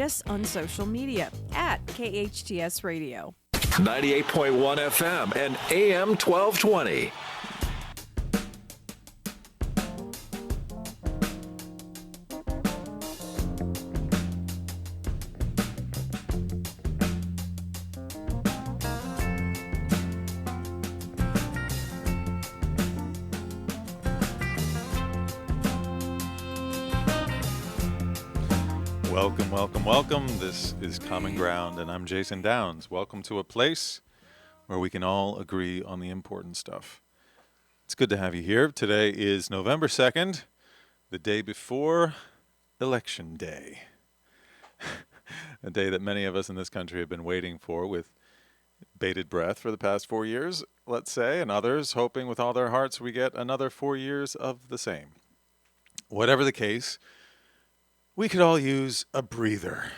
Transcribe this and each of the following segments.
us on social media at KHTS Radio. 98.1 FM and AM 1220. Welcome. This is Common Ground, and I'm Jason Downs. Welcome to a place where we can all agree on the important stuff. It's good to have you here. Today is November 2nd, the day before Election Day. A day that many of us in this country have been waiting for with bated breath for the past 4 years, let's say, and others hoping with all their hearts we get another 4 years of the same. Whatever the case, we could all use a breather.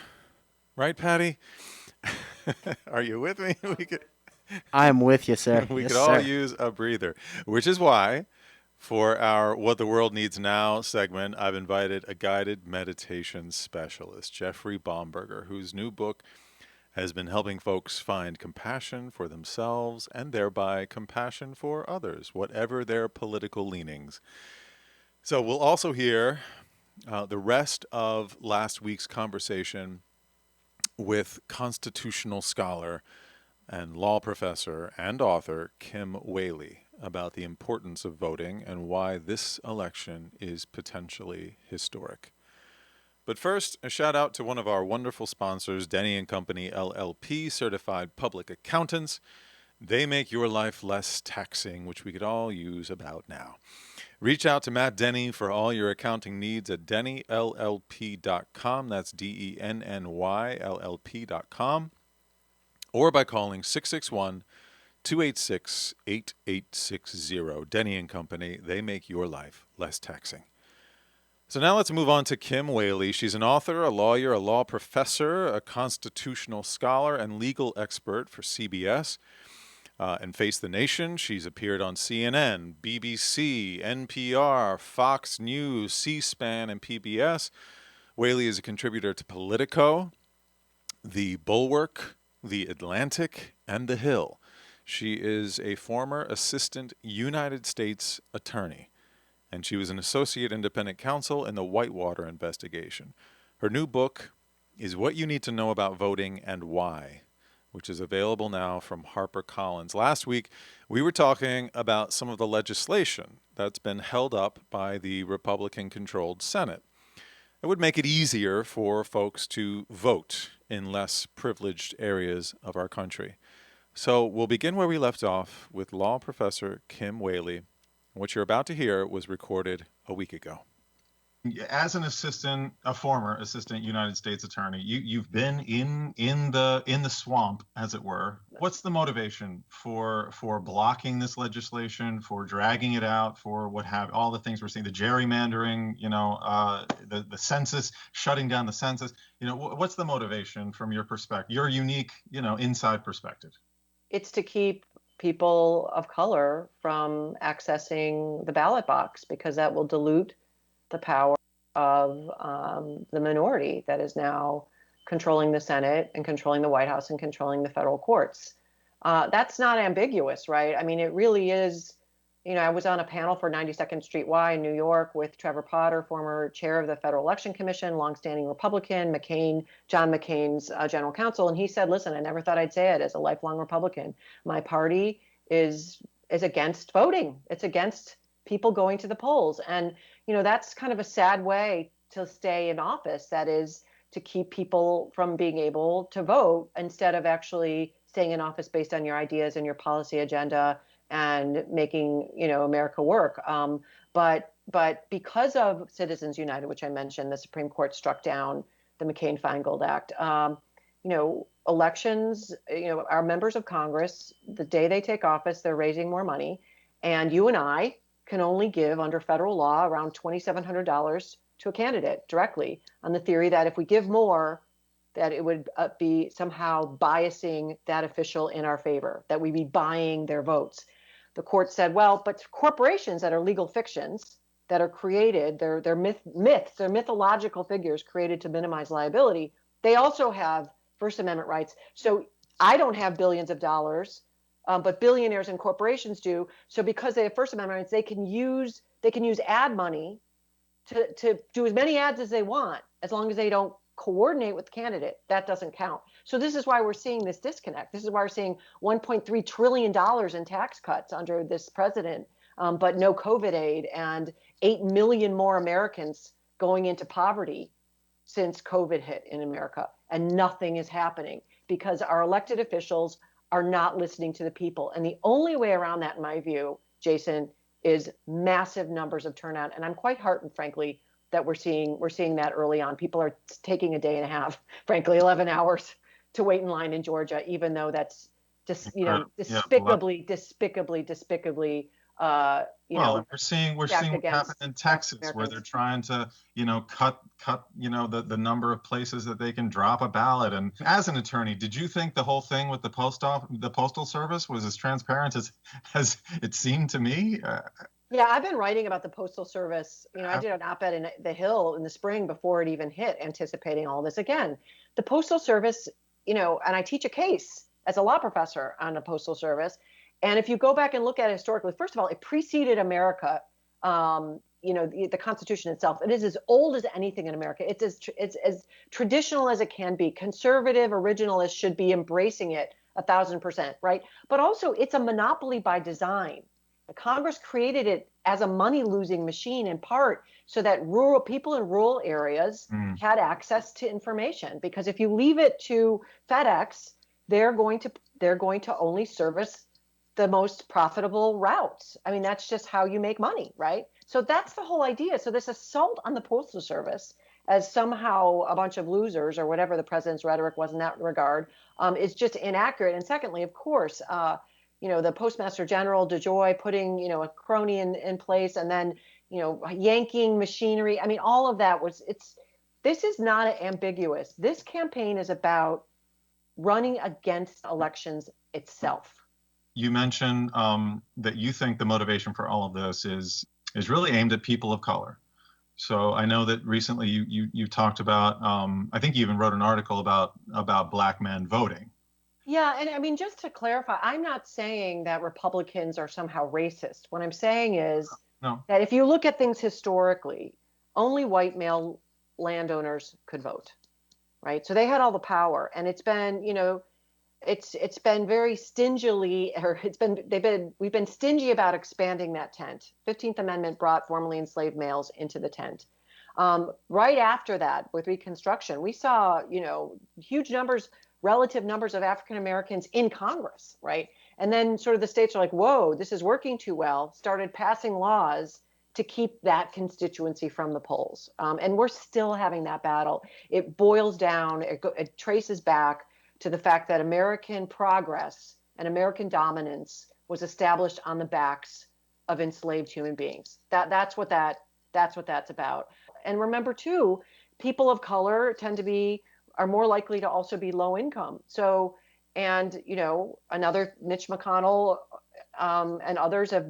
Right, Patty? Are you with me? I'm with you, sir. We yes, could all sir. use a breather, which is why for our What the World Needs Now segment, I've invited a guided meditation specialist, Jeffrey Bomberger, whose new book has been helping folks find compassion for themselves and thereby compassion for others, whatever their political leanings. So we'll also hear the rest of last week's conversation with constitutional scholar and law professor and author Kim Wehle about the importance of voting and why this election is potentially historic. But first, a shout out to one of our wonderful sponsors, Denny & Company LLP, certified public accountants. They make your life less taxing, which we could all use about now. Reach out to Matt Denny for all your accounting needs at DennyLLP.com. That's DennyLLP.com. Or by calling 661-286-8860. Denny & Company, they make your life less taxing. So now let's move on to Kim Wehle. She's an author, a lawyer, a law professor, a constitutional scholar, and legal expert for CBS. And Face the Nation. She's appeared on CNN, BBC, NPR, Fox News, C-SPAN, and PBS. Wehle is a contributor to Politico, The Bulwark, The Atlantic, and The Hill. She is a former assistant United States attorney, and she was an associate independent counsel in the Whitewater investigation. Her new book is What You Need to Know About Voting and Why, which is available now from HarperCollins. Last week, we were talking about some of the legislation that's been held up by the Republican-controlled Senate. It would make it easier for folks to vote in less privileged areas of our country. So we'll begin where we left off with law professor Kim Wehle. What you're about to hear was recorded a week ago. As a former assistant United States attorney, you've been in the swamp, as it were. What's the motivation for blocking this legislation, for dragging it out, for all the things we're seeing, the gerrymandering, the census, shutting down the census? What's the motivation from your perspective, your unique, inside perspective? It's to keep people of color from accessing the ballot box, because that will dilute the power of the minority that is now controlling the Senate and controlling the White House and controlling the federal courts. That's not ambiguous, right? I mean, it really is. I was on a panel for 92nd Street Y in New York with Trevor Potter, former chair of the Federal Election Commission, longstanding Republican, John McCain's general counsel. And he said, listen, I never thought I'd say it as a lifelong Republican. My party is against voting. It's against people going to the polls. And that's kind of a sad way to stay in office. That is to keep people from being able to vote instead of actually staying in office based on your ideas and your policy agenda and making, America work. But because of Citizens United, which I mentioned, the Supreme Court struck down the McCain-Feingold Act. Elections, our members of Congress, the day they take office, they're raising more money. And you and I can only give, under federal law, around $2,700 to a candidate directly, on the theory that if we give more, that it would be somehow biasing that official in our favor, that we'd be buying their votes. The court said, well, but corporations that are legal fictions, that are created, they're myths, they're mythological figures created to minimize liability, they also have First Amendment rights. So I don't have billions of dollars, but billionaires and corporations do. So because they have First Amendment rights, they can use ad money to do as many ads as they want, as long as they don't coordinate with the candidate. That doesn't count. So this is why we're seeing this disconnect. This is why we're seeing $1.3 trillion in tax cuts under this president, but no COVID aid, and 8 million more Americans going into poverty since COVID hit in America. And nothing is happening because our elected officials are not listening to the people. And the only way around that, in my view, Jason, is massive numbers of turnout. And I'm quite heartened, frankly, that we're seeing that early on. People are taking a day and a half, frankly, 11 hours to wait in line in Georgia, even though that's just, despicably, well, and we're seeing what happened in Texas, where they're trying to, cut, the number of places that they can drop a ballot. And as an attorney, did you think the whole thing with the postal service was as transparent as it seemed to me? Yeah, I've been writing about the Postal Service. I did an op-ed in The Hill in the spring before it even hit, anticipating all this. Again, the Postal Service, and I teach a case as a law professor on the Postal Service. And if you go back and look at it historically, first of all, it preceded America, the Constitution itself. It is as old as anything in America. It's as traditional as it can be. Conservative originalists should be embracing it 1,000%, right? But also, it's a monopoly by design. The Congress created it as a money-losing machine, in part so that rural people in rural areas had access to information. Because if you leave it to FedEx, they're going to only service the most profitable routes. I mean, that's just how you make money, right? So that's the whole idea. So this assault on the Postal Service as somehow a bunch of losers, or whatever the president's rhetoric was in that regard, is just inaccurate. And secondly, of course, the Postmaster General DeJoy putting, a crony in place, and then, yanking machinery. I mean, all of that this is not ambiguous. This campaign is about running against elections itself. You mentioned that you think the motivation for all of this is really aimed at people of color. So I know that recently you talked about, I think you even wrote an article about Black men voting. Yeah, and I mean, just to clarify, I'm not saying that Republicans are somehow racist. What I'm saying is that if you look at things historically, only white male landowners could vote, right? So they had all the power, and it's been, it's been very stingily, or we've been stingy about expanding that tent. 15th Amendment brought formerly enslaved males into the tent. Right after that, with Reconstruction, we saw, huge relative numbers of African Americans in Congress, right? And then sort of the states are like, whoa, this is working too well, started passing laws to keep that constituency from the polls. And we're still having that battle. It boils down, it traces back to the fact that American progress and American dominance was established on the backs of enslaved human beings. That's what that's about. And remember too, people of color are more likely to also be low income. So, and another Mitch McConnell and others have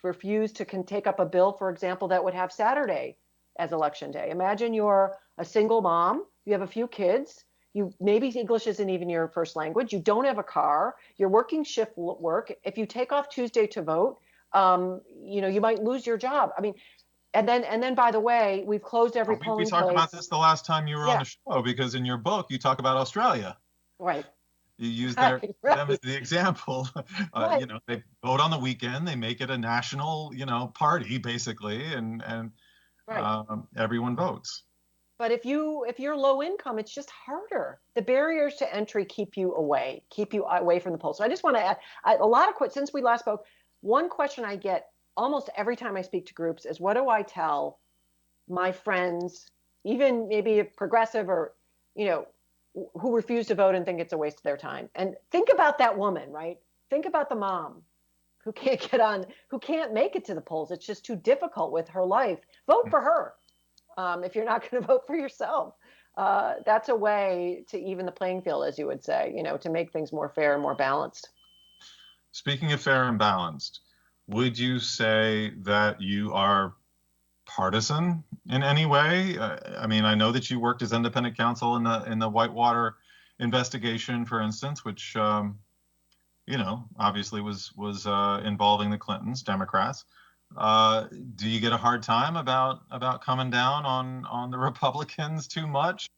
refused to take up a bill, for example, that would have Saturday as election day. Imagine you're a single mom, you have a few kids, maybe English isn't even your first language, you don't have a car, you're working shift work. If you take off Tuesday to vote, you might lose your job. I mean, and then, by the way, we've closed every polling place. We talked about this the last time you were on the show, because in your book, you talk about Australia. Right. You use them as the example. Right. They vote on the weekend. They make it a national, party, basically, and right. Everyone votes. But if you're low income, it's just harder. The barriers to entry keep you away from the polls. So I just want to add since we last spoke, one question I get almost every time I speak to groups is, what do I tell my friends, even maybe progressive or, who refuse to vote and think it's a waste of their time? And think about that woman, right? Think about the mom who can't make it to the polls. It's just too difficult with her life. Vote for her. If you're not going to vote for yourself. That's a way to even the playing field, as you would say, to make things more fair and more balanced. Speaking of fair and balanced, would you say that you are partisan in any way? I mean, I know that you worked as independent counsel in the Whitewater investigation, for instance, which obviously was involving the Clintons, Democrats. Do you get a hard time about coming down on the Republicans too much?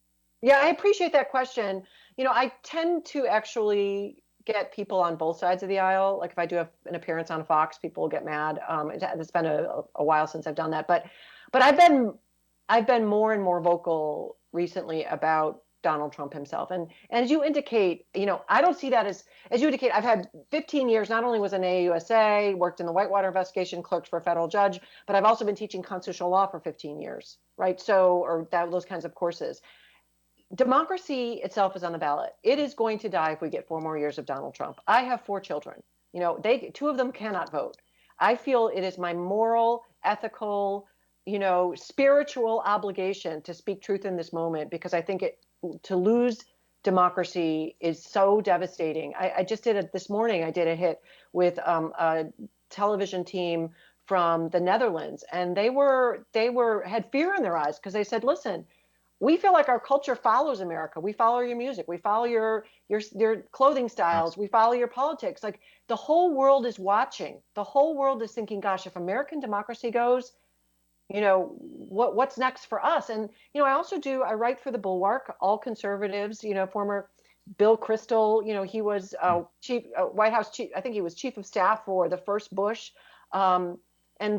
Yeah, I appreciate that question. I tend to actually get people on both sides of the aisle. Like if I do have an appearance on Fox, people will get mad. It's been a while since I've done that, but I've been more and more vocal recently about Donald Trump himself. And as you indicate, I don't see that as you indicate. I've had 15 years. Not only was in AUSA, worked in the Whitewater investigation, clerked for a federal judge, but I've also been teaching constitutional law for 15 years, right? Those kinds of courses. Democracy itself is on the ballot. It is going to die if we get 4 more years of Donald Trump. I have 4 children. Two of them cannot vote. I feel it is my moral, ethical, spiritual obligation to speak truth in this moment, because I think to lose democracy is so devastating. I just did it this morning. I did a hit with a television team from the Netherlands, and they had fear in their eyes because they said, listen, we feel like our culture follows America. We follow your music. We follow your clothing styles. We follow your politics. Like the whole world is watching. The whole world is thinking, gosh, if American democracy goes, what's next for us? And I write for the Bulwark, all conservatives. Former Bill Kristol. He was chief White House chief. I think he was chief of staff for the first Bush. And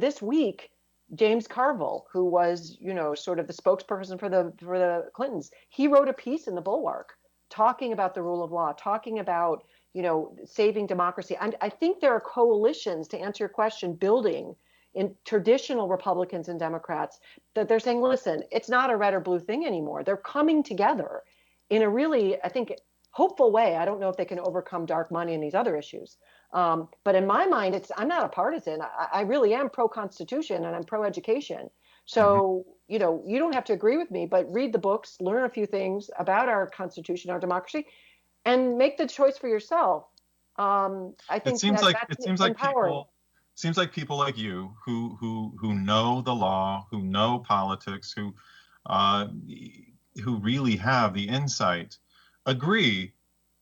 this week, James Carville, who was, sort of the spokesperson for the Clintons, he wrote a piece in the Bulwark talking about the rule of law, talking about, saving democracy. And I think there are coalitions, to answer your question, building in traditional Republicans and Democrats, that they're saying, listen, it's not a red or blue thing anymore. They're coming together in a really, I think, hopeful way. I don't know if they can overcome dark money and these other issues. But in my mind, I'm not a partisan. I really am pro-Constitution and I'm pro-education. So, you don't have to agree with me, but read the books, learn a few things about our Constitution, our democracy, and make the choice for yourself. I think that's empowering. Seems like people like you who know the law, who know politics, who really have the insight, agree,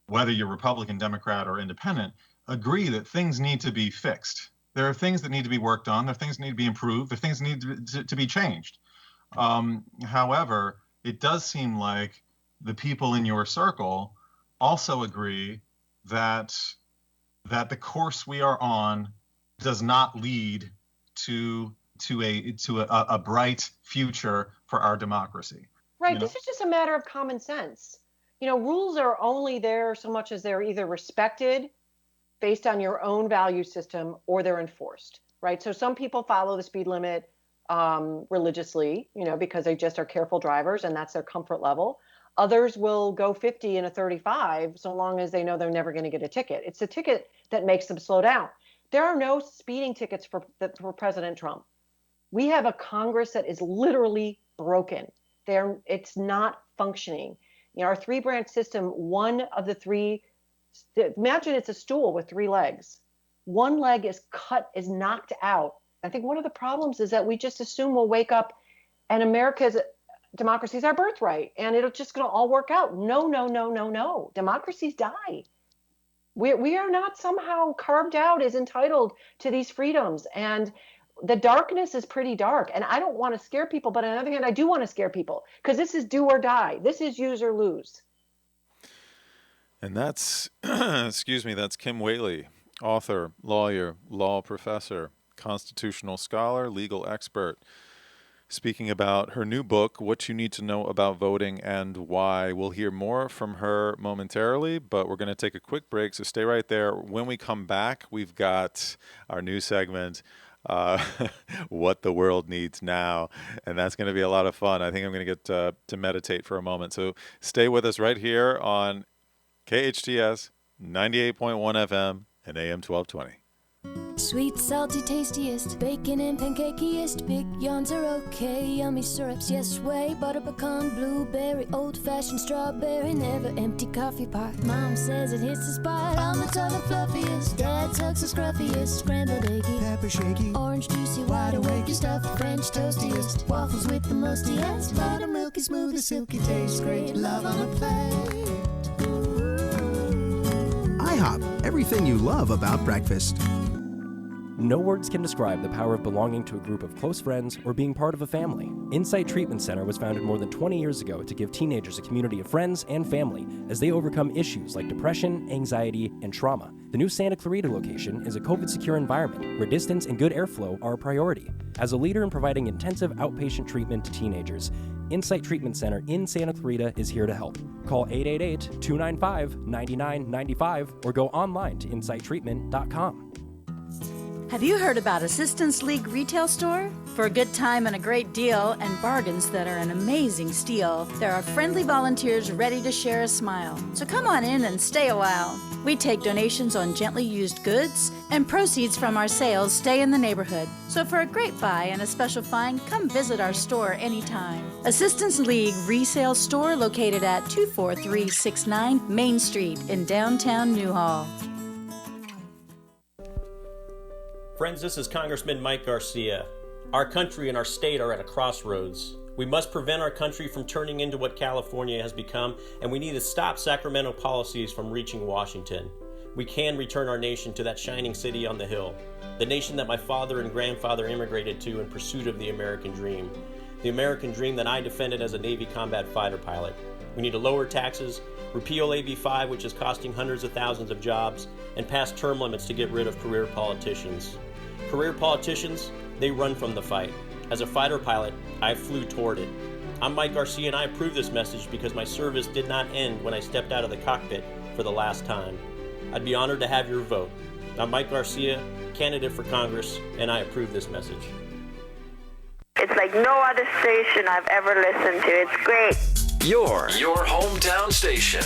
whether you're Republican, Democrat, or independent, agree that things need to be fixed. There are things that need to be worked on. There are things that need to be improved. There are things that need to be changed. However, it does seem like the people in your circle also agree that the course we are on does not lead to a bright future for our democracy. Right. This is just a matter of common sense. Rules are only there so much as they're either respected based on your own value system or they're enforced, right? So some people follow the speed limit religiously, because they just are careful drivers and that's their comfort level. Others will go 50 in a 35 so long as they know they're never going to get a ticket. It's the ticket that makes them slow down. There are no speeding tickets for President Trump. We have a Congress that is literally broken. It's not functioning. Our three-branch system, one of the three, imagine it's a stool with 3 legs. One leg is knocked out. I think one of the problems is that we just assume we'll wake up and America's democracy is our birthright and it'll just going to all work out. No. Democracies die. We are not somehow carved out as entitled to these freedoms. And the darkness is pretty dark. And I don't want to scare people, but on the other hand, I do want to scare people because this is do or die. This is use or lose. And that's, that's Kim Wehle, author, lawyer, law professor, constitutional scholar, legal expert, speaking about her new book, What You Need to Know About Voting and Why. We'll hear more from her momentarily, but we're going to take a quick break, so stay right there. When we come back, we've got our new segment, What the World Needs Now, and that's going to be a lot of fun. I think I'm going to get to meditate for a moment, so stay with us right here on KHTS 98.1 FM and AM 1220. Sweet, salty, tastiest, bacon and pancakiest. Big yawns are okay, yummy syrups, yes way. Butter pecan, blueberry, old-fashioned strawberry. Never empty coffee pot. Mom says it hits the spot. Almonds are the fluffiest, Dad's hugs the scruffiest. Scrambled eggy, pepper shaky, orange juicy, wide awake, stuffed French toastiest. Waffles with the mustiest, buttermilky, smooth, silky, tastes great. Love on a plate. IHOP, everything you love about breakfast. No words can describe the power of belonging to a group of close friends or being part of a family. Insight Treatment Center was founded more than 20 years ago to give teenagers a community of friends and family as they overcome issues like depression, anxiety, and trauma. The new Santa Clarita location is a COVID-secure environment where distance and good airflow are a priority. As a leader in providing intensive outpatient treatment to teenagers, Insight Treatment Center in Santa Clarita is here to help. Call 888-295-9995 or go online to insighttreatment.com. Have you heard about Assistance League Retail Store? For a good time and a great deal and bargains that are an amazing steal, there are friendly volunteers ready to share a smile. So come on in and stay a while. We take donations on gently used goods, and proceeds from our sales stay in the neighborhood. So for a great buy and a special find, come visit our store anytime. Assistance League Resale Store located at 24369 Main Street in downtown Newhall. Friends, this is Congressman Mike Garcia. Our country and our state are at a crossroads. We must prevent our country from turning into what California has become, and we need to stop Sacramento policies from reaching Washington. We can return our nation to that shining city on the hill, the nation that my father and grandfather immigrated to in pursuit of the American dream, the American dream that I defended as a Navy combat fighter pilot. We need to lower taxes, repeal AB 5, which is costing hundreds of thousands of jobs, and pass term limits to get rid of career politicians. Career politicians, they run from the fight. As a fighter pilot, I flew toward it. I'm Mike Garcia, and I approve this message because my service did not end when I stepped out of the cockpit for the last time. I'd be honored to have your vote. I'm Mike Garcia, candidate for Congress, and I approve this message. It's like no other station I've ever listened to. It's great. Your hometown station.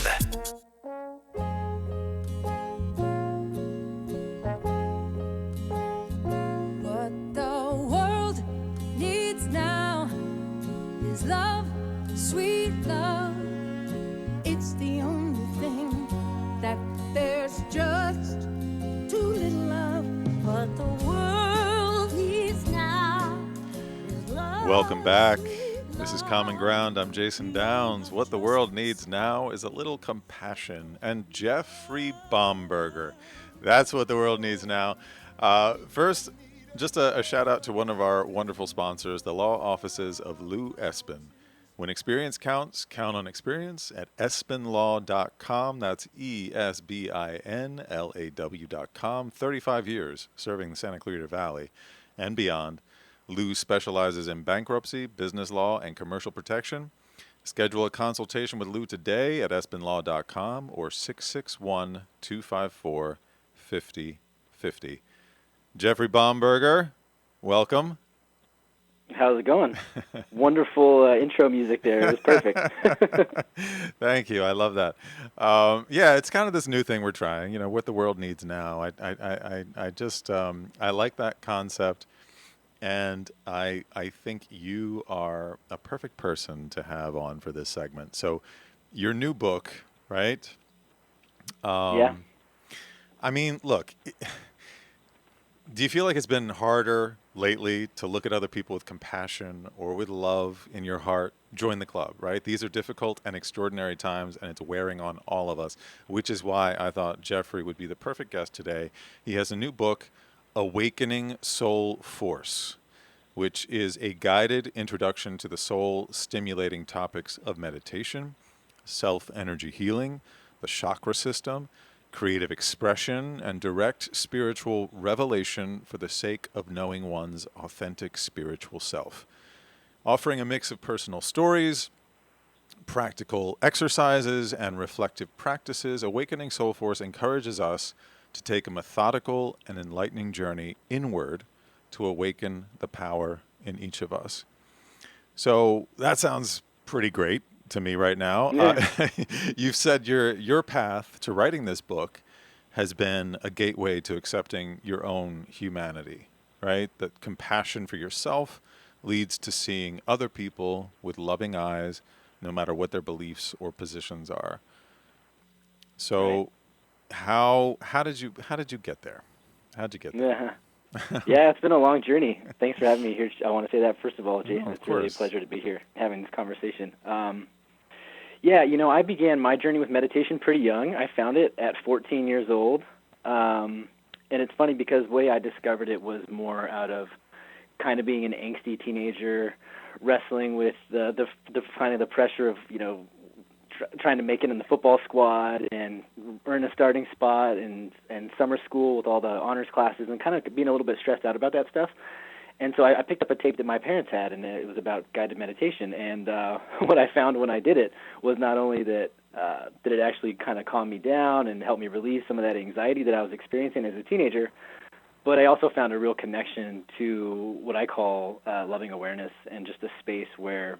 Love, sweet love, it's the only thing that there's just too little of. What the world needs now is love. Welcome back. This is Common Ground. I'm Jason Downs. What the world needs now is a little compassion. And Jeffrey Bomberger. That's what the world needs now. First, just a shout out to one of our wonderful sponsors, the law offices of Lou Espin. When experience counts, count on experience at espinlaw.com. That's ESBINLAW.com. 35 years serving the Santa Clarita Valley and beyond. Lou specializes in bankruptcy, business law, and commercial protection. Schedule a consultation with Lou today at espinlaw.com or 661-254-5050. Jeffrey Bomberger, welcome. How's it going? Wonderful intro music there. It was perfect. Thank you. I love that. Yeah, it's kind of this new thing we're trying. You know, what the world needs now. I just I like that concept, and I think you are a perfect person to have on for this segment. So, your new book, right? Yeah. I mean, look. Do you feel like it's been harder lately to look at other people with compassion or with love in your heart? Join the club, right? These are difficult and extraordinary times, and it's wearing on all of us, which is why I thought Jeffrey would be the perfect guest today. He has a new book, Awakening Soul Force, which is a guided introduction to the soul-stimulating topics of meditation, self-energy healing, the chakra system, creative expression, and direct spiritual revelation for the sake of knowing one's authentic spiritual self. Offering a mix of personal stories, practical exercises, and reflective practices, Awakening Soul Force encourages us to take a methodical and enlightening journey inward to awaken the power in each of us. So that sounds pretty great to me right now. Yeah. You've said your path to writing this book has been a gateway to accepting your own humanity, right? That compassion for yourself leads to seeing other people with loving eyes, no matter what their beliefs or positions are. So, how did you get there? How did you get there? Yeah, it's been a long journey. Thanks for having me here. I want to say that first of all, Jason. Of It's really a course. pleasure to be here having this conversation. Yeah, I began my journey with meditation pretty young. I found it at 14 years old. And it's funny because the way I discovered it was more out of kind of being an angsty teenager, wrestling with the kind of the pressure of, trying to make it in the football squad and earn a starting spot and summer school with all the honors classes and kind of being a little bit stressed out about that stuff. And so I picked up a tape that my parents had, and it was about guided meditation. And what I found when I did it was not only that it actually kind of calmed me down and helped me release some of that anxiety that I was experiencing as a teenager, but I also found a real connection to what I call loving awareness and just a space where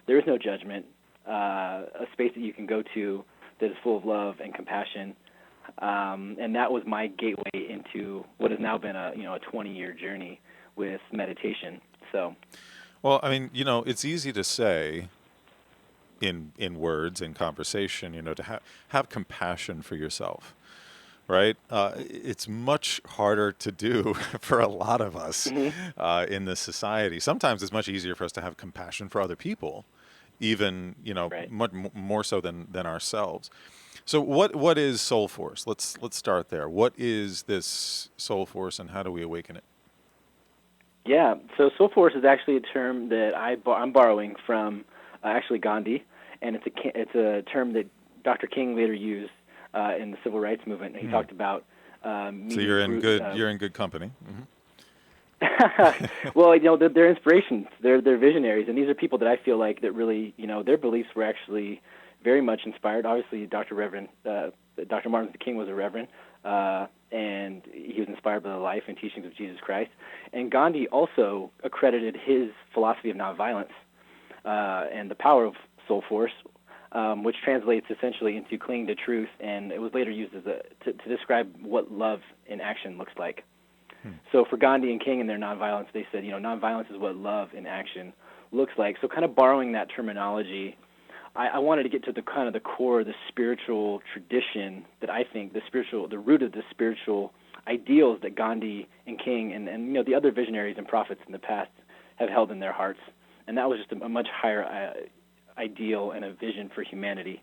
there is no judgment, a space that you can go to that is full of love and compassion. And that was my gateway into what has now been a 20-year journey with meditation. So, well, I mean, it's easy to say in words, in conversation, to have compassion for yourself, right? It's much harder to do for a lot of us in this society. Sometimes it's much easier for us to have compassion for other people, even much more so than ourselves. So what is Soul Force? Let's start there. What is this Soul Force, and how do we awaken it? Yeah, so Soul Force is actually a term that I'm borrowing from actually Gandhi, and it's a term that Dr. King later used in the civil rights movement. He talked about. So you're in good company. Mm-hmm. Well, they're inspirations. They're visionaries, and these are people that I feel like that really, their beliefs were actually very much inspired. Obviously, Dr. Martin Luther King was a reverend. And he was inspired by the life and teachings of Jesus Christ. And Gandhi also accredited his philosophy of nonviolence and the power of Soul Force, which translates essentially into clinging to truth, and it was later used as to describe what love in action looks like. So for Gandhi and King and their nonviolence, they said, nonviolence is what love in action looks like. So kind of borrowing that terminology, I wanted to get to the kind of the core of the spiritual tradition that I think the root of the spiritual ideals that Gandhi and King and the other visionaries and prophets in the past have held in their hearts. And that was just a much higher ideal and a vision for humanity.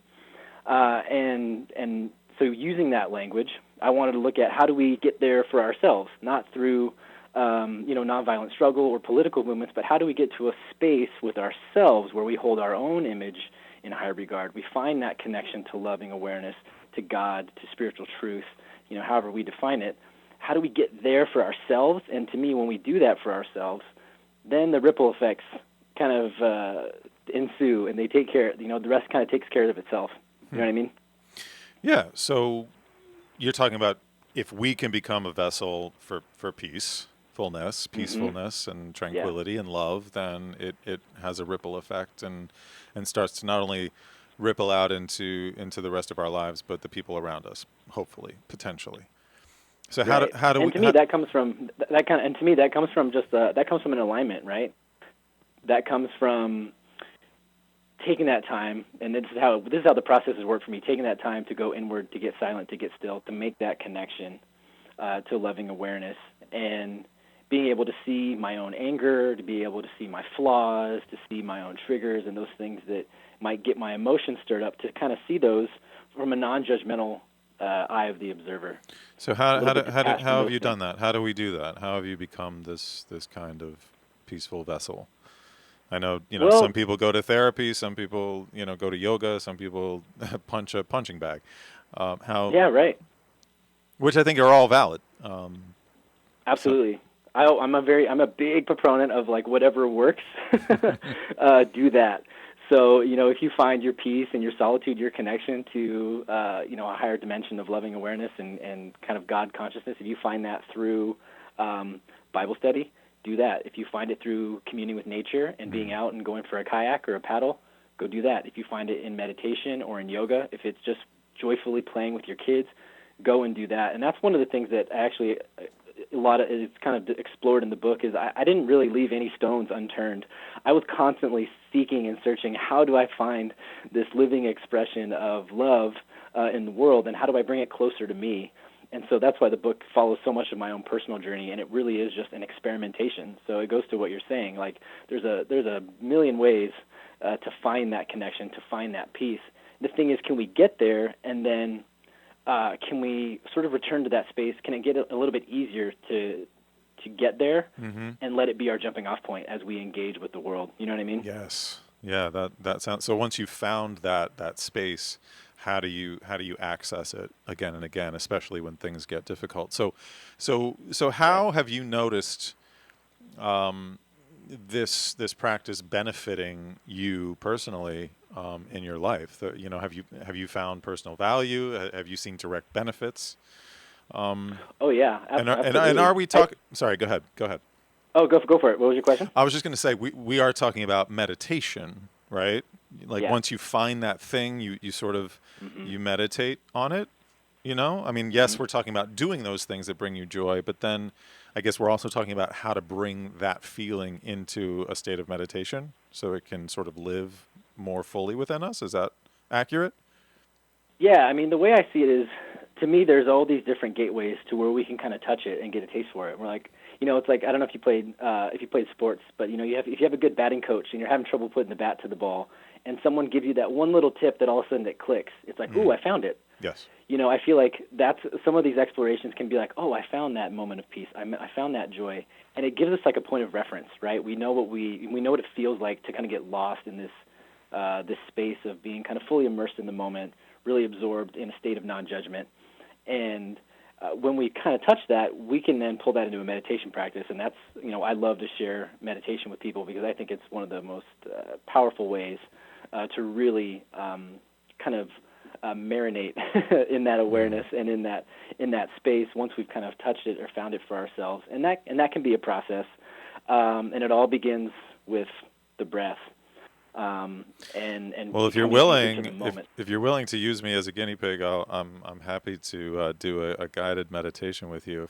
And so using that language, I wanted to look at how do we get there for ourselves, not through nonviolent struggle or political movements, but how do we get to a space with ourselves where we hold our own image in high regard. We find that connection to loving awareness, to God, to spiritual truth, however we define it. How do we get there for ourselves? And to me, when we do that for ourselves, then the ripple effects kind of ensue, and they take care, the rest kind of takes care of itself. You know what I mean? Yeah, so you're talking about if we can become a vessel for peacefulness, and tranquility and love, then it has a ripple effect and starts to not only ripple out into the rest of our lives, but the people around us, hopefully, potentially. So how do we? And to me, that comes from that comes from an alignment, right? That comes from taking that time, and this is how the process has worked for me. Taking that time to go inward, to get silent, to get still, to make that connection to loving awareness, and being able to see my own anger, to be able to see my flaws, to see my own triggers and those things that might get my emotions stirred up, to kind of see those from a non-judgmental eye of the observer. So how have you done that? How do we do that? How have you become this kind of peaceful vessel? I know, some people go to therapy, some people, go to yoga, some people punch a punching bag. Yeah, right. Which I think are all valid. Absolutely. I'm a big proponent of whatever works, do that. So, if you find your peace and your solitude, your connection to, a higher dimension of loving awareness and kind of God consciousness, if you find that through Bible study, do that. If you find it through communing with nature and being out and going for a kayak or a paddle, go do that. If you find it in meditation or in yoga, if it's just joyfully playing with your kids, go and do that. And that's one of the things that actually it's kind of explored in the book is I didn't really leave any stones unturned. I was constantly seeking and searching, how do I find this living expression of love in the world, and how do I bring it closer to me? And so that's why the book follows so much of my own personal journey, and it really is just an experimentation. So it goes to what you're saying, like there's a million ways to find that connection, to find that peace. The thing is, can we get there, and then can we sort of return to that space? Can it get a little bit easier to get there, and let it be our jumping off point as we engage with the world? You know what I mean? Yes. Yeah, that sounds. So once you've found that space, how do you access it again and again, especially when things get difficult? So how have you noticed this practice benefiting you personally in your life? Have you found personal value? Have you seen direct benefits? Oh yeah, absolutely. And are we talking? Sorry, go ahead. Oh, go for it. What was your question? I was just going to say we are talking about meditation, right? Like once you find that thing, you sort of you meditate on it. I mean, yes, we're talking about doing those things that bring you joy, but then I guess we're also talking about how to bring that feeling into a state of meditation so it can sort of live more fully within us. Is that accurate? Yeah, I mean, the way I see it is, to me, there's all these different gateways to where we can kind of touch it and get a taste for it. We're like, it's like, I don't know if you played sports, but if you have a good batting coach and you're having trouble putting the bat to the ball, and someone gives you that one little tip that all of a sudden it clicks, it's like, ooh, I found it. Yes. I feel like that's some of these explorations can be like, oh, I found that moment of peace. I found that joy, and it gives us like a point of reference, right? We know what it feels like to kind of get lost in this space of being kind of fully immersed in the moment, really absorbed in a state of non-judgment. And when we kind of touch that, we can then pull that into a meditation practice. And that's, I love to share meditation with people because I think it's one of the most powerful ways to really kind of marinate in that awareness and in that space once we've kind of touched it or found it for ourselves. And that can be a process. And it all begins with the breath. Well, if you're willing, if you're willing to use me as a guinea pig, I'm happy to do a guided meditation with you.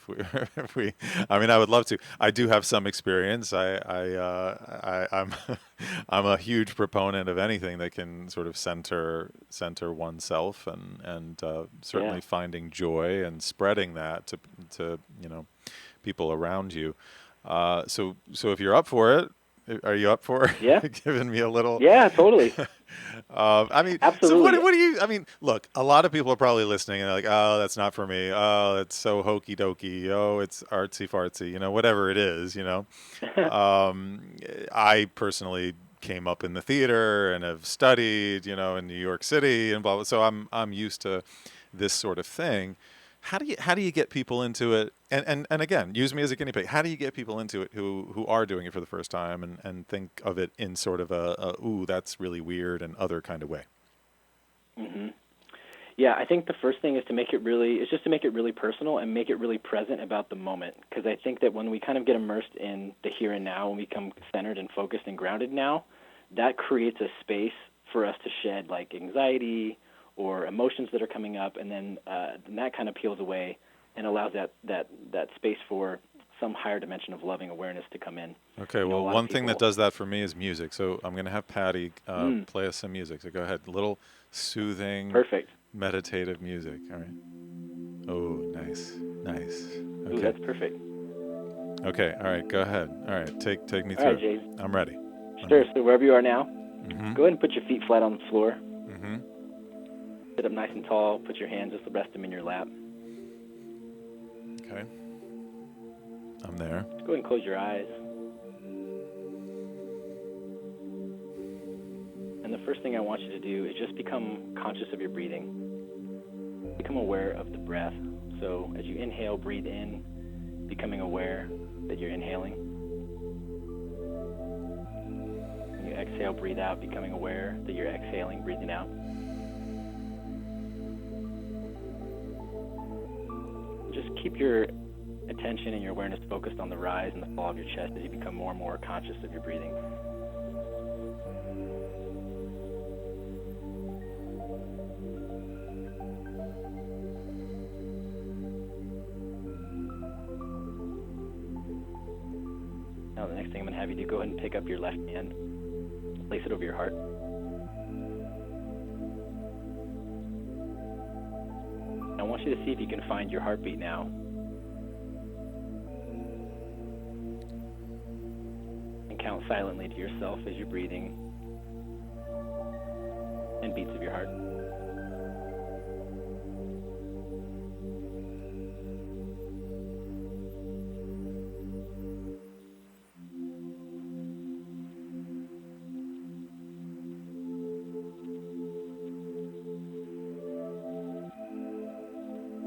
I mean, I would love to. I do have some experience. I'm I'm a huge proponent of anything that can sort of center oneself and certainly finding joy and spreading that to people around you. So if you're up for it. Are you up for giving me a little? Yeah, totally. I mean, absolutely. So what do you? I mean, look, a lot of people are probably listening and they're like, "Oh, that's not for me. Oh, it's so hokey dokey. Oh, it's artsy fartsy. Whatever it is. I personally came up in the theater and have studied, in New York City and blah blah. So I'm used to this sort of thing. How do you get people into it? And again, use me as a guinea pig. How do you get people into it who are doing it for the first time and think of it in sort of a ooh, that's really weird and other kind of way? Mm-hmm. Yeah, I think the first thing is to make it really personal and make it really present about the moment. Because I think that when we kind of get immersed in the here and now, when we become centered and focused and grounded now, that creates a space for us to shed like anxiety or emotions that are coming up, and then that kind of peels away and allows that space for some higher dimension of loving awareness to come in. Okay, well, one thing that does that for me is music. So I'm going to have Patty play us some music. So go ahead, a little soothing, perfect, meditative music. All right. Oh, nice. Okay. Ooh, that's perfect. Okay, all right, go ahead. All right, take me through. All right, Jay. I'm ready. Sure. So wherever you are now, go ahead and put your feet flat on the floor. Sit up nice and tall. Put your hands, just rest them in your lap. Okay. I'm there. Go ahead and close your eyes. And the first thing I want you to do is just become conscious of your breathing. Become aware of the breath. So as you inhale, breathe in, becoming aware that you're inhaling. When you exhale, breathe out, becoming aware that you're exhaling, breathing out. Just keep your attention and your awareness focused on the rise and the fall of your chest as you become more and more conscious of your breathing. thing I'm going to have you do, go ahead and pick up your left hand, place it over your heart. I want you to see if you can find your heartbeat now. And count silently to yourself as you're breathing and beats of your heart.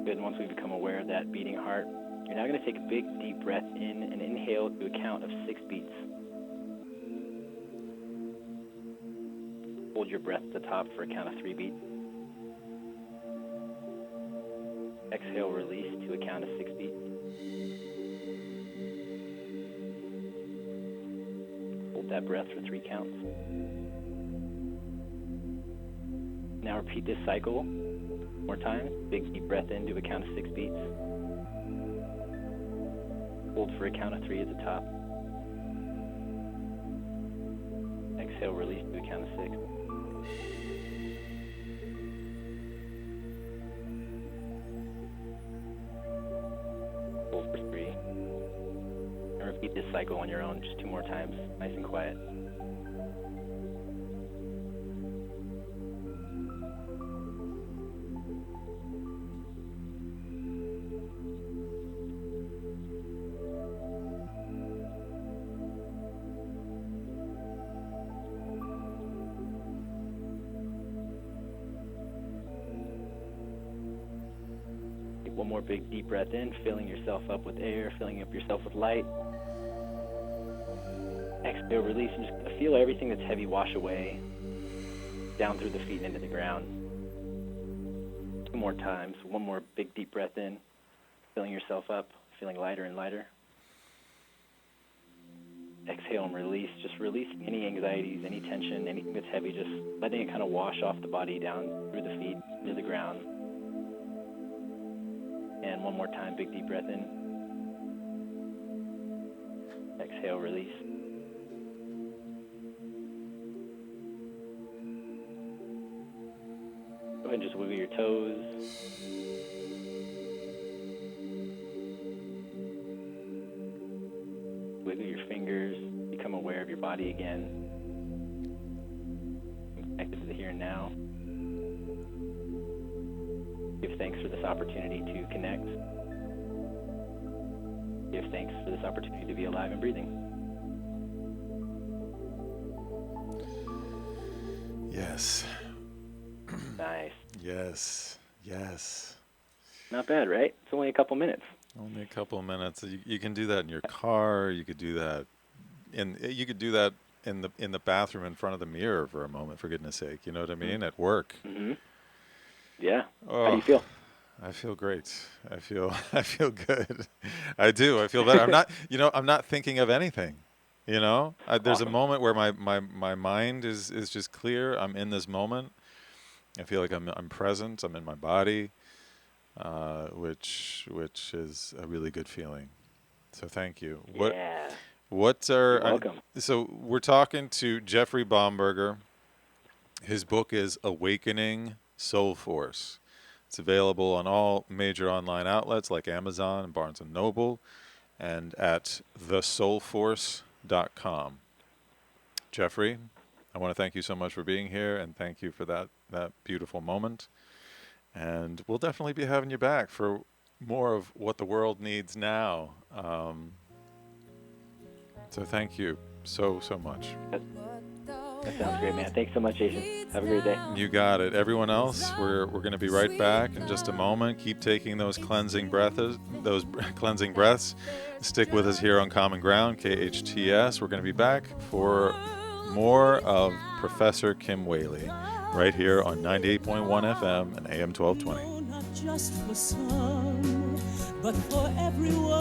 Good. Once we become aware of that beating heart, you're now going to take a big, deep breath in and inhale to a count of 6 beats. Hold your breath at the top for a count of 3 beats. Exhale, release to a count of 6 beats. Hold that breath for 3 counts. Now repeat this cycle more time. Big deep breath in to a count of 6 beats. Hold for a count of 3 at the top. Exhale, release to a count of 6. Hold for 3. And repeat this cycle on your own just 2 more times, nice and quiet. One more big deep breath in, filling yourself up with air, filling up yourself with light. Exhale, release, and just feel everything that's heavy wash away, down through the feet and into the ground. 2 more times. One more big deep breath in, filling yourself up, feeling lighter and lighter. Exhale and release, just releasing any anxieties, any tension, anything that's heavy, just letting it kind of wash off the body down through the feet, into the ground. And one more time, big deep breath in. Exhale, release. Go ahead and just wiggle your toes. Wiggle your fingers. Become aware of your body again. Connected to the here and now. Give thanks for this opportunity to connect. Give thanks for this opportunity to be alive and breathing. Yes. Nice. Yes. Yes. Not bad, right? It's only a couple minutes. Only a couple of minutes. You can do that in your car. You could do that in the bathroom in front of the mirror for a moment, for goodness sake. You know what I mean? At work. Mm-hmm. Yeah. Oh, how do you feel? I feel great. I feel good. I do. I feel better. I'm not thinking of anything. There's Awesome. a moment where my mind is just clear. I'm in this moment. I feel like I'm present. I'm in my body, which is a really good feeling. So thank you. Yeah. You're welcome. So we're talking to Jeffrey Bomberger. His book is Awakening Soul Force. It's available on all major online outlets like Amazon and Barnes & Noble and at thesoulforce.com. Jeffrey, I want to thank you so much for being here and thank you for that beautiful moment. And we'll definitely be having you back for more of what the world needs now. So thank you so much. That sounds great, man. Thanks so much, Jason. Have a great day. You got it. Everyone else, we're going to be right back in just a moment. Keep taking those cleansing breaths. Stick with us here on Common Ground, KHTS. We're going to be back for more of Professor Kim Wehle right here on 98.1 FM and AM 1220. Not just for some, but for everyone.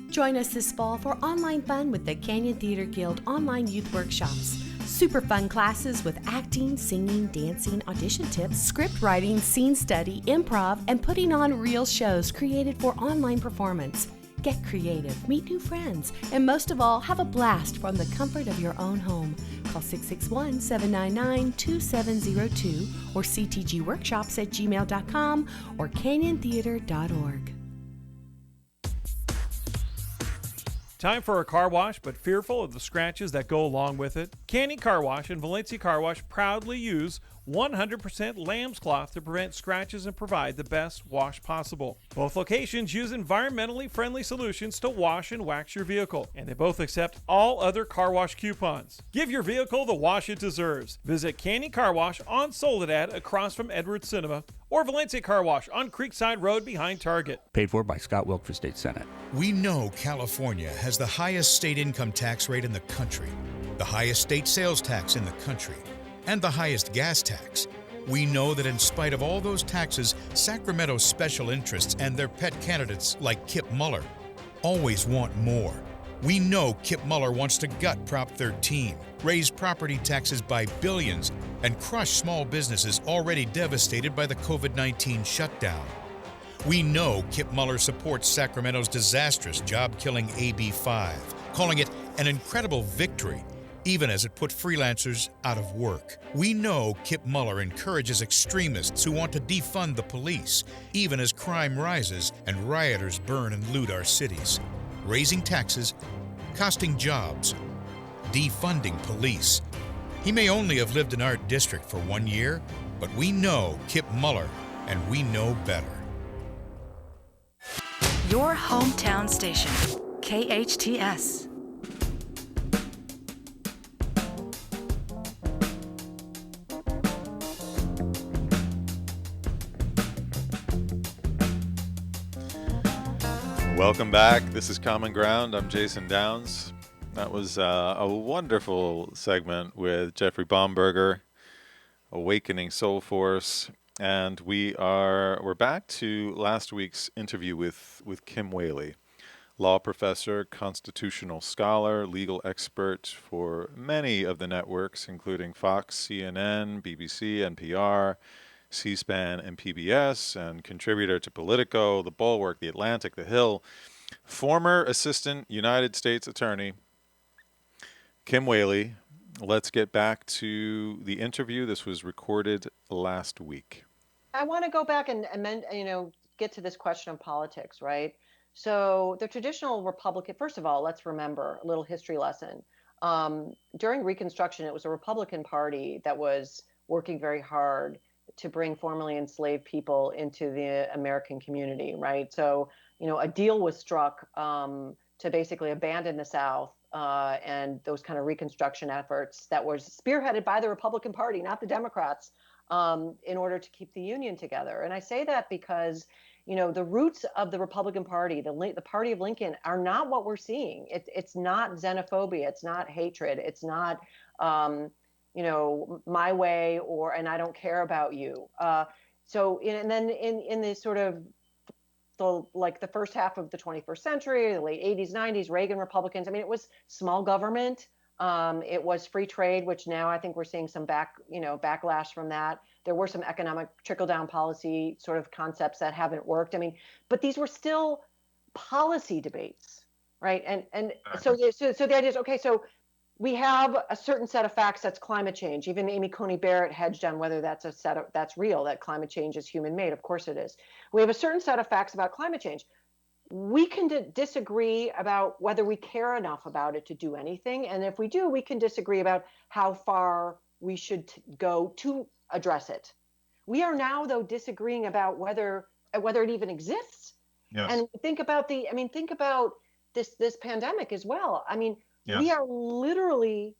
Join us this fall for online fun with the Canyon Theater Guild online youth workshops. Super fun classes with acting, singing, dancing, audition tips, script writing, scene study, improv, and putting on real shows created for online performance. Get creative, meet new friends, and most of all, have a blast from the comfort of your own home. Call 661-799-2702 or ctgworkshops@gmail.com or canyontheater.org. Time for a car wash, but fearful of the scratches that go along with it? Canyon Car Wash and Valencia Car Wash proudly use 100% lamb's cloth to prevent scratches and provide the best wash possible. Both locations use environmentally friendly solutions to wash and wax your vehicle, and they both accept all other car wash coupons. Give your vehicle the wash it deserves. Visit Canyon Car Wash on Soledad across from Edwards Cinema, or Valencia Car Wash on Creekside Road behind Target. Paid for by Scott Wilk for State Senate. We know California has the highest state income tax rate in the country, the highest state sales tax in the country, and the highest gas tax. We know that in spite of all those taxes, Sacramento's special interests and their pet candidates like Kip Muller always want more. We know Kip Muller wants to gut Prop 13, raise property taxes by billions, and crush small businesses already devastated by the COVID-19 shutdown. We know Kip Muller supports Sacramento's disastrous job-killing AB 5, calling it an incredible victory, even as it put freelancers out of work. We know Kip Muller encourages extremists who want to defund the police, even as crime rises and rioters burn and loot our cities, raising taxes, costing jobs, defunding police. He may only have lived in our district for 1 year, but we know Kip Muller, and we know better. Your hometown station, KHTS. Welcome back. This is Common Ground. I'm Jason Downs. That was a wonderful segment with Jeffrey Bomberger, Awakening Soul Force, and we're back to last week's interview with Kim Wehle, law professor, constitutional scholar, legal expert for many of the networks, including Fox, CNN, BBC, NPR, C-SPAN, and PBS, and contributor to Politico, The Bulwark, The Atlantic, The Hill. Former Assistant United States Attorney Kim Wehle. Let's get back to the interview. This was recorded last week. I want to go back and get to this question of politics, right? So the traditional Republican, first of all, let's remember a little history lesson. During Reconstruction, it was a Republican Party that was working very hard to bring formerly enslaved people into the American community, right? So, a deal was struck to basically abandon the South and those kind of Reconstruction efforts that was spearheaded by the Republican Party, not the Democrats, in order to keep the Union together. And I say that because, the roots of the Republican Party, the party of Lincoln, are not what we're seeing. It's not xenophobia. It's not hatred. It's not my way and I don't care about you. And then in this sort of the first half of the 21st century, the late 80s, 90s, Reagan Republicans, it was small government. It was free trade, which now I think we're seeing some backlash from that. There were some economic trickle-down policy sort of concepts that haven't worked. But these were still policy debates, right? And so the idea is, okay, so we have a certain set of facts that's climate change. Even Amy Coney Barrett hedged on whether that's real, that climate change is human-made. Of course it is. We have a certain set of facts about climate change. We can disagree about whether we care enough about it to do anything. And if we do, we can disagree about how far we should go to address it. We are now, though, disagreeing about whether it even exists. Yes. And think about this pandemic as well. Yes. We are literally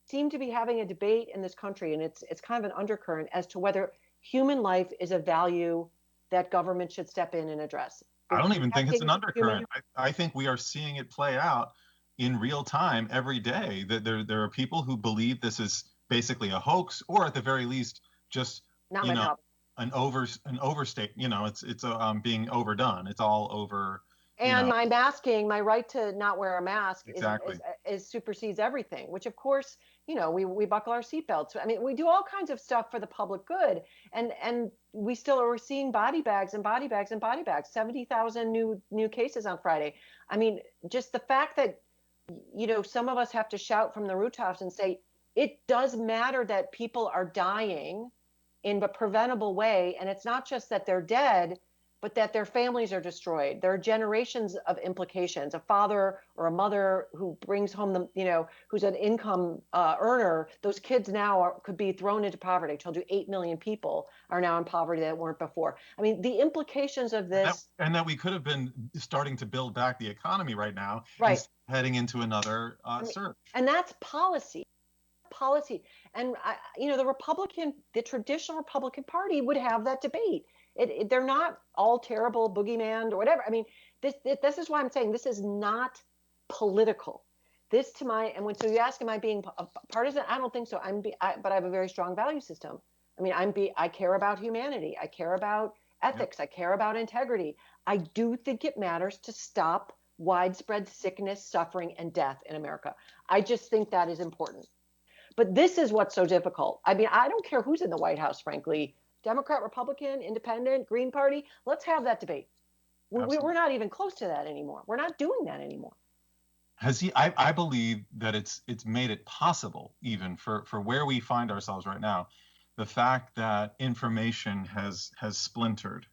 seem to be having a debate in this country, and it's kind of an undercurrent as to whether human life is a value that government should step in and address. I don't even think it's an undercurrent. I think we are seeing it play out in real time every day. That there are people who believe this is basically a hoax, or at the very least, just an overstate. It's being overdone. It's all over. And my masking, my right to not wear a mask, exactly. supersedes everything, which of course, we buckle our seatbelts. I mean, we do all kinds of stuff for the public good, and we still are seeing body bags and body bags and body bags. 70,000 new cases on Friday. I mean, just the fact that some of us have to shout from the rooftops and say it does matter that people are dying in a preventable way, and it's not just that they're dead, but that their families are destroyed. There are generations of implications. A father or a mother who brings home who's an income earner, those kids now could be thrown into poverty. I told you 8 million people are now in poverty that weren't before. I mean, the implications of this. And that we could have been starting to build back the economy right now, right, heading into another surge. And that's policy. And the traditional Republican Party would have that debate. They're not all terrible boogeyman or whatever. I mean, this is why I'm saying this is not political. So you ask, am I being partisan? I don't think so. But I have a very strong value system. I mean, I care about humanity. I care about ethics. Yep. I care about integrity. I do think it matters to stop widespread sickness, suffering, and death in America. I just think that is important. But this is what's so difficult. I mean, I don't care who's in the White House, frankly. Democrat, Republican, Independent, Green Party. Let's have that debate. We're not even close to that anymore. We're not doing that anymore. I believe that it's made it possible, even for where we find ourselves right now, the fact that information has splintered,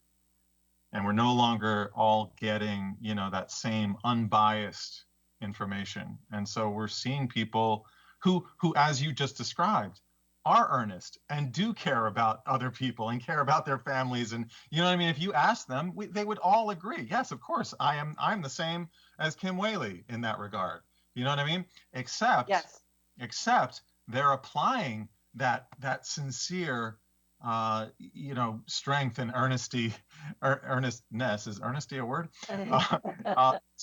and we're no longer all getting that same unbiased information. And so we're seeing people who, as you just described, are earnest and do care about other people and care about their families. And you know what I mean? If you ask them, they would all agree. Yes, of course, I'm the same as Kim Wehle in that regard. You know what I mean? Except they're applying that sincere, strength and earnestness. Is earnesty a word?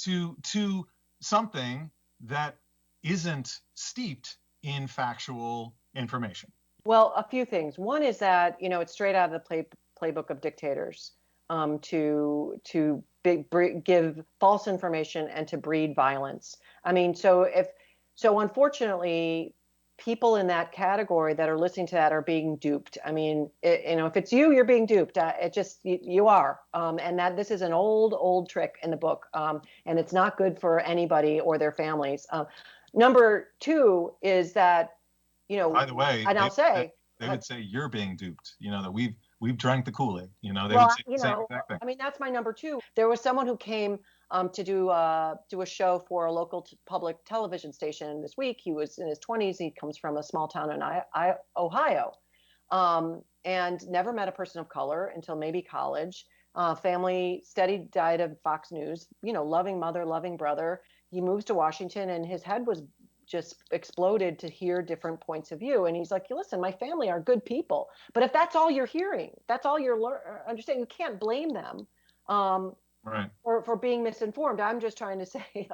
To something that isn't steeped in factual information. Well, a few things. One is that it's straight out of the playbook of dictators to give false information and to breed violence. I mean, so unfortunately, people in that category that are listening to that are being duped. I mean, if it's you're being duped. You are, and that this is an old trick in the book, and it's not good for anybody or their families. Number two is that. By the way, and I'll say they would say you're being duped. That we've drank the Kool-Aid. They would say the same exact thing. I mean, that's my number two. There was someone who came to do a show for a local public television station this week. He was in his 20s. He comes from a small town in Ohio, and never met a person of color until maybe college. Family steady diet of Fox News. Loving mother, loving brother. He moves to Washington, and his head was just exploded to hear different points of view. And he's like, listen, my family are good people. But if that's all you're hearing, that's all you're understanding, you can't blame them for being misinformed. I'm just trying to say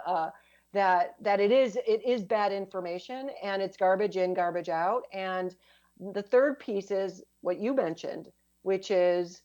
that it is bad information, and it's garbage in, garbage out. And the third piece is what you mentioned, which is,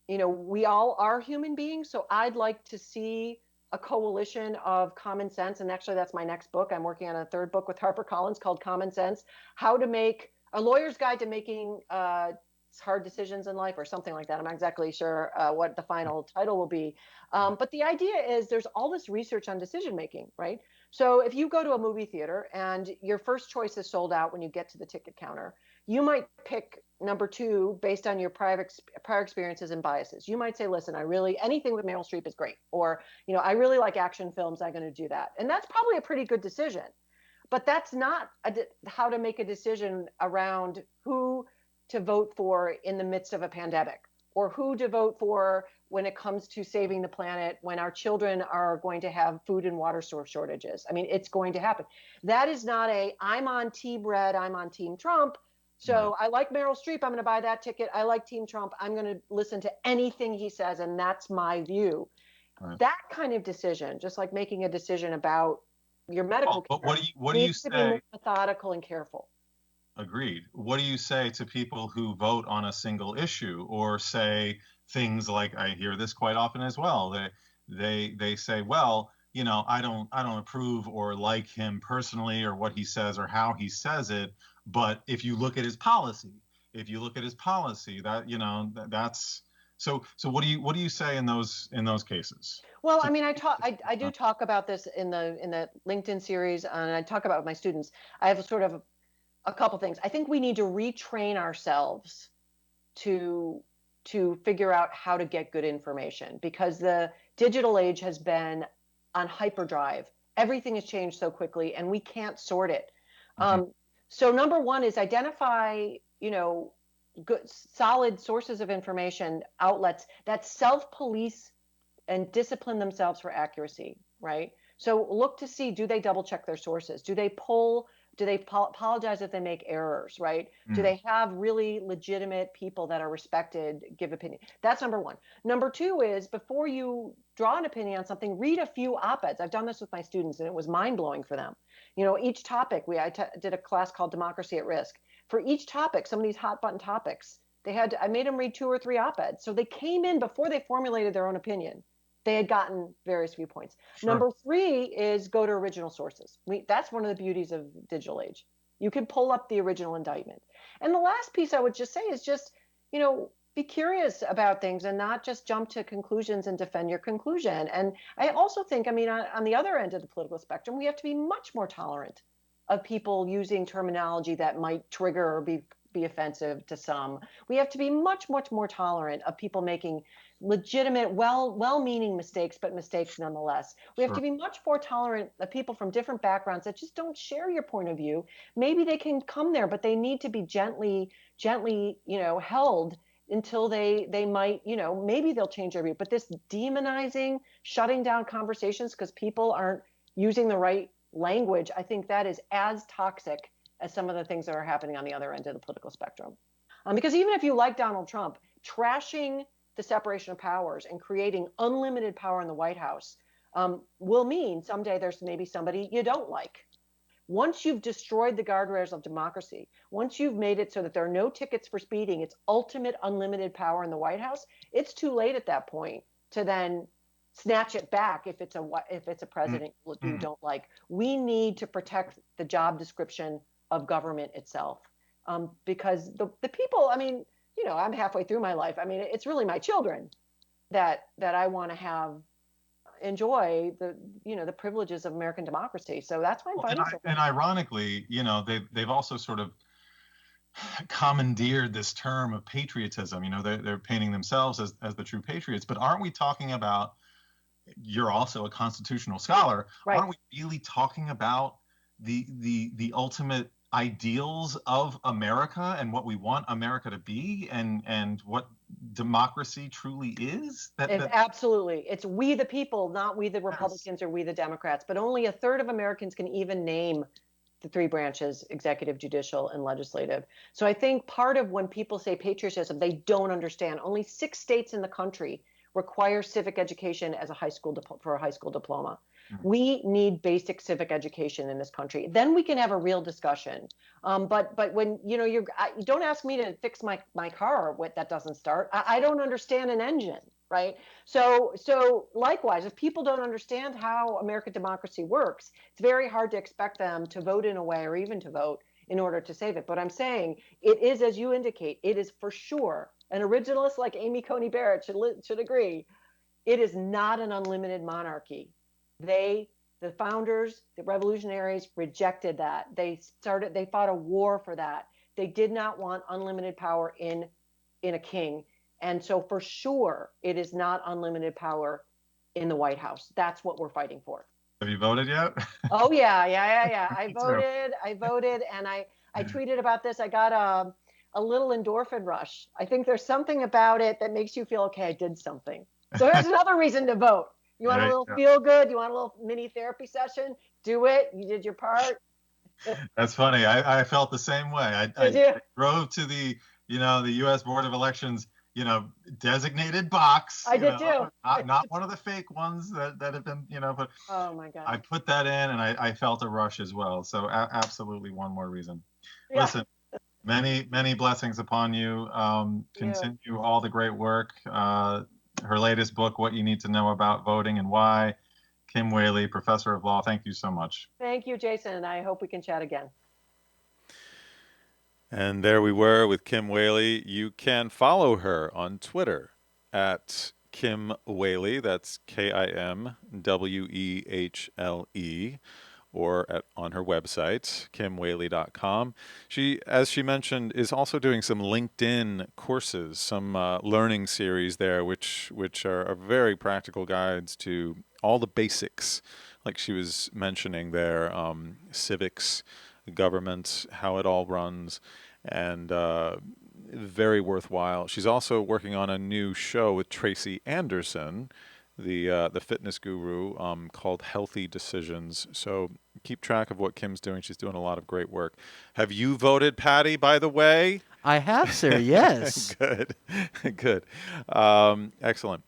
we all are human beings. So I'd like to see a coalition of common sense. And actually, that's my next book. I'm working on a third book with HarperCollins called Common Sense, How to Make a Lawyer's Guide to Making Hard Decisions in Life, or something like that. I'm not exactly sure what the final title will be. But the idea is there's all this research on decision making, right? So if you go to a movie theater and your first choice is sold out when you get to the ticket counter, you might pick number two based on your prior experiences and biases. You might say, listen, anything with Meryl Streep is great. Or, I really like action films. I'm going to do that. And that's probably a pretty good decision. But that's not how to make a decision around who to vote for in the midst of a pandemic, or who to vote for when it comes to saving the planet, when our children are going to have food and water source shortages. I mean, it's going to happen. That is not I'm on Team Red, I'm on Team Trump. So I like Meryl Streep. I'm going to buy that ticket. I like Team Trump. I'm going to listen to anything he says, and that's my view. Right. That kind of decision, just like making a decision about your medical care, but what do you say? To be methodical and careful. Agreed. What do you say to people who vote on a single issue, or say things like, I hear this quite often as well. They say, well, I don't approve or like him personally or what he says or how he says it. But if you look at his policy, that, that's so. So what do you say in those cases? Well, I mean, I do talk about this in the LinkedIn series, and I talk about it with my students. I have sort of a couple things. I think we need to retrain ourselves to figure out how to get good information, because the digital age has been on hyperdrive. Everything has changed so quickly, and we can't sort it. So number one is identify, good, solid sources of information, outlets that self-police and discipline themselves for accuracy, right? So look to see, do they double check their sources? Do they apologize if they make errors, right? Do they have really legitimate people that are respected, give opinion? That's number one. Number two is, before you draw an opinion on something, read a few op-eds. I've done this with my students, and it was mind-blowing for them. Each topic, I did a class called Democracy at Risk. For each topic, some of these hot button topics, I made them read 2 or 3 op-eds. So they came in before they formulated their own opinion. They had gotten various viewpoints. Sure. Number 3 is go to original sources. That's one of the beauties of digital age. You can pull up the original indictment. And the last piece I would just say is just, be curious about things and not just jump to conclusions and defend your conclusion. And I also think, on the other end of the political spectrum, we have to be much more tolerant of people using terminology that might trigger or be offensive to some. We have to be much, much more tolerant of people making legitimate, well-meaning mistakes, but mistakes nonetheless. We have to be much more tolerant of people from different backgrounds that just don't share your point of view. Maybe they can come there, but they need to be gently, held until they might, maybe they'll change their view. But this demonizing, shutting down conversations because people aren't using the right language, I think that is as toxic as some of the things that are happening on the other end of the political spectrum. Because even if you like Donald Trump, trashing the separation of powers and creating unlimited power in the White House will mean someday there's maybe somebody you don't like. Once you've destroyed the guardrails of democracy, once you've made it so that there are no tickets for speeding, it's ultimate unlimited power in the White House, it's too late at that point to then snatch it back if it's a president you don't like. We need to protect the job description of government itself, because the people, I'm halfway through my life. It's really my children that I want to enjoy the privileges of American democracy. So that's why I'm fighting for. And ironically, they've also sort of commandeered this term of patriotism. They're painting themselves as the true patriots. But aren't we talking about? You're also a constitutional scholar. Right. Aren't we really talking about the ultimate ideals of America and what we want America to be and what democracy truly is? Absolutely. It's we the people, not we the Republicans or we the Democrats. But only a third of Americans can even name the 3 branches, executive, judicial, and legislative. So I think part of when people say patriotism, they don't understand. Only 6 states in the country require civic education as a high school diploma. We need basic civic education in this country. Then we can have a real discussion. But when you don't ask me to fix my car when that doesn't start. I don't understand an engine, right? So likewise, if people don't understand how American democracy works, it's very hard to expect them to vote in a way or even to vote in order to save it. But I'm saying it is, as you indicate, it is for sure. An originalist like Amy Coney Barrett should agree. It is not an unlimited monarchy. The founders, the revolutionaries rejected that. They fought a war for that. They did not want unlimited power in a king. And so for sure, it is not unlimited power in the White House. That's what we're fighting for. Have you voted yet? Oh, yeah. I voted, and I tweeted about this. I got a little endorphin rush. I think there's something about it that makes you feel, okay, I did something. So here's another reason to vote. You want a little feel good? You want a little mini therapy session? Do it. You did your part. That's funny. I felt the same way. I drove to the U.S. Board of Elections, designated box. I did too. Not one of the fake ones that have been, but oh my God. I put that in and I felt a rush as well. So absolutely one more reason. Yeah. Listen, many blessings upon you. Continue all the great work. Her latest book, What You Need to Know About Voting and Why, Kim Wehle, professor of law, thank you so much. Thank you, Jason, and I hope we can chat again. And there we were with Kim Wehle. You can follow her on Twitter at Kim Wehle. That's KIMWEHLE. Or on her website, kimwehle.com. She, as she mentioned, is also doing some LinkedIn courses, some learning series there, which are very practical guides to all the basics, like she was mentioning there, civics, government, how it all runs, and very worthwhile. She's also working on a new show with Tracy Anderson, the fitness guru, called Healthy Decisions. So keep track of what Kim's doing. She's doing a lot of great work. Have you voted, Patty, by the way? I have, sir, yes. Good. Good. Excellent.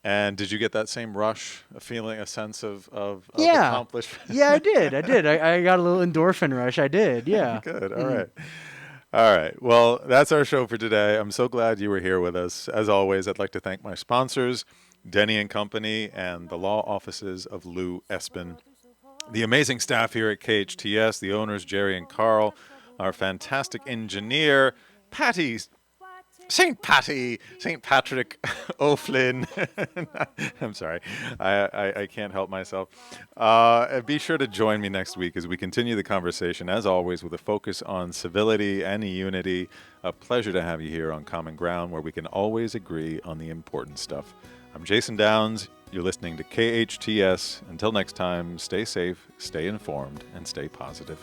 And did you get that same rush, a feeling, a sense of accomplishment? Yeah, I did. I got a little endorphin rush. I did, yeah. Good. All right. All right. Well, that's our show for today. I'm so glad you were here with us. As always, I'd like to thank my sponsors, Denny & Company, and the law offices of Lou Espin. The amazing staff here at KHTS, the owners, Jerry and Carl, our fantastic engineer, St. Patrick O'Flynn. I'm sorry. I can't help myself. Be sure to join me next week as we continue the conversation, as always, with a focus on civility and unity. A pleasure to have you here on Common Ground, where we can always agree on the important stuff. I'm Jason Downs. You're listening to KHTS. Until next time, stay safe, stay informed, and stay positive.